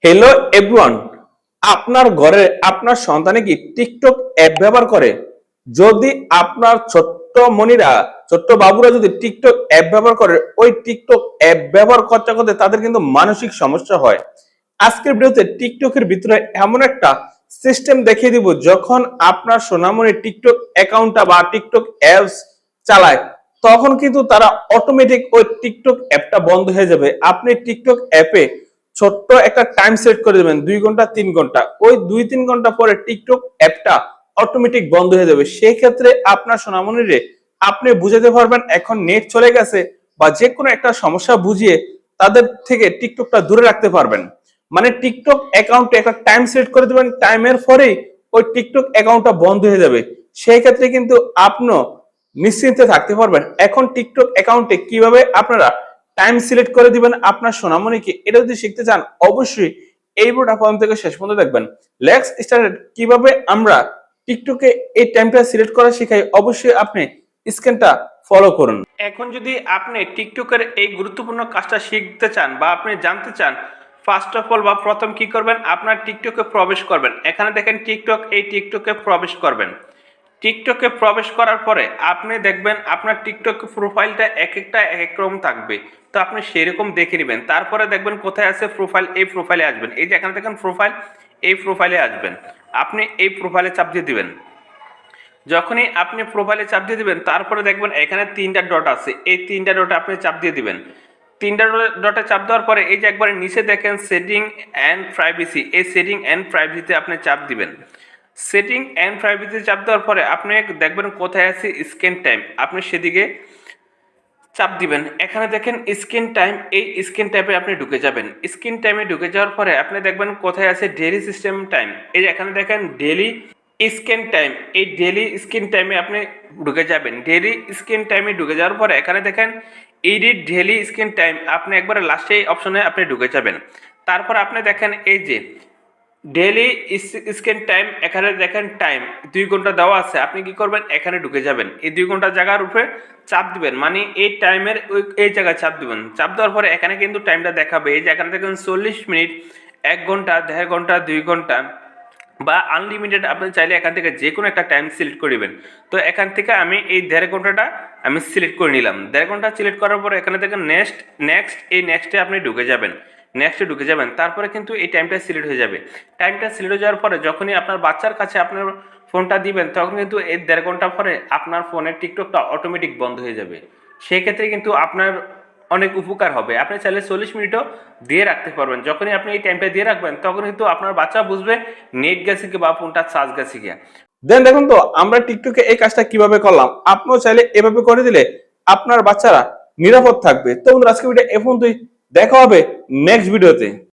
Hello everyone, আপনার ঘরে আপনার সন্তানে কি টিকটক অ্যাপ ব্যবহার করে? যদি আপনার ছোট্ট মনিরা, ছোট্ট বাবুরা যদি টিকটক অ্যাপ ব্যবহার করে, ওই টিকটক অ্যাপ ব্যবহার করতে করতে তাদের কিন্তু মানসিক সমস্যা হয়। আজকের ভিডিওতে টিকটকের ভিতরে এমন একটা সিস্টেম দেখিয়ে দিব, যখন আপনার সোনামণি টিকটক অ্যাকাউন্টটা বা টিকটক অ্যাপস চালায়, তখন কিন্তু তারা অটোমেটিক ওই টিকটক অ্যাপটা বন্ধ হয়ে যাবে। আপনি টিকটক অ্যাপে ছোট্ট একটা টাইম সেট করে দেবেন, 2 ঘন্টা 3 ঘন্টা। ওই 2-3 ঘন্টা পরে টিকটক অ্যাপটা অটোমেটিক বন্ধ হয়ে যাবে। সেই ক্ষেত্রে আপনার সোনামণিরে আপনি বুঝাতে পারবেন এখন নেট চলে গেছে, বা যে কোনো একটা সমস্যা বুঝিয়ে তাদের থেকে টিকটকটা দূরে রাখতে পারবেন। মানে টিকটক অ্যাকাউন্টে একটা টাইম সেট করে দেবেন, টাইমের পরেই ওই টিকটক অ্যাকাউন্টটা বন্ধ হয়ে যাবে। সেই ক্ষেত্রে কিন্তু আপনিও নিশ্চিন্তে থাকতে পারবেন। এখন টিকটক অ্যাকাউন্টে কিভাবে আপনারা টাইম সিলেক্ট করে দিবেন আপনার সোনামণিকে, এটা যদি শিখতে চান অবশ্যই এই ভিডিওটা প্রথম থেকে শেষ পর্যন্ত দেখবেন। Let's start. কিভাবে আমরা টিকটকে এই টাইমটা সিলেক্ট করা শেখাই, অবশ্যই আপনি স্ক্রিনটা ফলো করুন। এখন যদি আপনি টিকটকের এই গুরুত্বপূর্ণ কাজটা শিখতে চান বা আপনি জানতে চান, ফার্স্ট অফ অল বা প্রথম কি করবেন, আপনার টিকটকে প্রবেশ করবেন। এখানে দেখেন টিকটক, এই টিকটকে প্রবেশ করবেন। টিকটকে প্রবেশ করার পরে আপনি দেখবেন আপনার টিকটক প্রোফাইলটা এক একটা এক এক রকম থাকবে, তো আপনি সেরকম দেখে নেবেন। তারপরে দেখবেন কোথায় আছে প্রোফাইল, এই প্রোফাইলে আসবেন। এই যে এখানে দেখেন প্রোফাইল, এই প্রোফাইলে আসবেন। আপনি এই প্রোফাইলে চাপ দিয়ে দিবেন। যখনই আপনি প্রোফাইলে চাপ দিয়ে দিবেন, তারপরে দেখবেন এখানে 3টা ডট আছে, এই 3টা ডটে আপনি চাপ দিয়ে দিবেন। 3টা ডটে চাপ দেওয়ার পরে এই যে একবারে নিচে দেখেন সেটিং অ্যান্ড প্রাইভেসি, এই সেটিং অ্যান্ড প্রাইভেসিতে আপনি চাপ দিবেন। সেটিং অ্যান্ড প্রাইভেসি চাপ দেওয়ার পরে আপনি দেখবেন কোথায় আছে স্ক্রিন টাইম, আপনি সেদিকে চাপ দিবেন। এখানে দেখেন স্ক্রিন টাইম, এই স্ক্রিন টাইমে আপনি ঢুকে যাবেন। স্ক্রিন টাইমে ঢুকে যাওয়ার পরে আপনি দেখবেন কোথায় আছে ডেইলি সিস্টেম টাইম, এই যে এখানে দেখেন ডেইলি স্ক্রিন টাইম, এই ডেইলি স্ক্রিন টাইমে আপনি ঢুকে যাবেন। ডেইলি স্ক্রিন টাইমে ঢুকে যাওয়ার পরে এখানে দেখেন এডিট ডেইলি স্ক্রিন টাইম, আপনি একবারে লাস্টে এই অপশনে আপনি ঢুকে যাবেন। তারপর আপনি দেখেন এই যে ডেইলি স্ক্রিন টাইম, এখানে দেখেন টাইম 2 ঘন্টা দেওয়া আছে। আপনি কি করবেন, এখানে ঢুকে যাবেন। এই 2 ঘন্টা জায়গার উপরে চাপ দিবেন, মানে এই টাইমের এই জায়গায় চাপ দিবেন। চাপ দেওয়ার পরে এখানে কিন্তু টাইমটা দেখাবে। এই যে এখানে দেখেন 40 মিনিট, 1 ঘন্টা, 1.5 ঘন্টা, 2 ঘন্টা বা আনলিমিটেড। আপনি চাইলে এখান থেকে যে কোনো একটা টাইম সিলেক্ট করবেন। তো এখান থেকে আমি এই 1.5 ঘন্টাটা আমি সিলেক্ট করে নিলাম। 1.5 ঘন্টা সিলেক্ট করার পরে এখানে দেখেন নেক্সট, এই নেক্সটে আপনি ঢুকে যাবেন। নেক্সটে ঢুকে যাবেন, তারপরে কিন্তু এই টাইমটা সিলেক্ট হয়ে যাবে। টাইমটা সিলেক্ট হয়ে যাওয়ার পরে যখনই আপনার বাচ্চার কাছে আপনার ফোনটা দিবেন, তখন কিন্তু এই 1.5 ঘন্টা পরে আপনার ফোনের টিকটকটা অটোমেটিক বন্ধ হয়ে যাবে। সেই ক্ষেত্রে কিন্তু আপনার অনেক উপকার হবে। আপনি চাইলে 40 মিনিটও দিয়ে রাখতে পারবেন। যখনই আপনি এই টাইমটা দিয়ে রাখবেন, তখন কিন্তু আপনার বাচ্চা বুঝবে নেট গেছে কি বা ফোনটা চার্জ গেছে কি। দেন দেখুন তো আমরা টিকটকে এই কাজটা কিভাবে করলাম। আপনিও চাইলে এভাবে করে দিলে আপনার বাচ্চারা নিরাপদ থাকবে। তো বন্ধুরা, আজকে ভিডিও এ পর্যন্তই। দেখা হবে নেক্সট ভিডিওতে।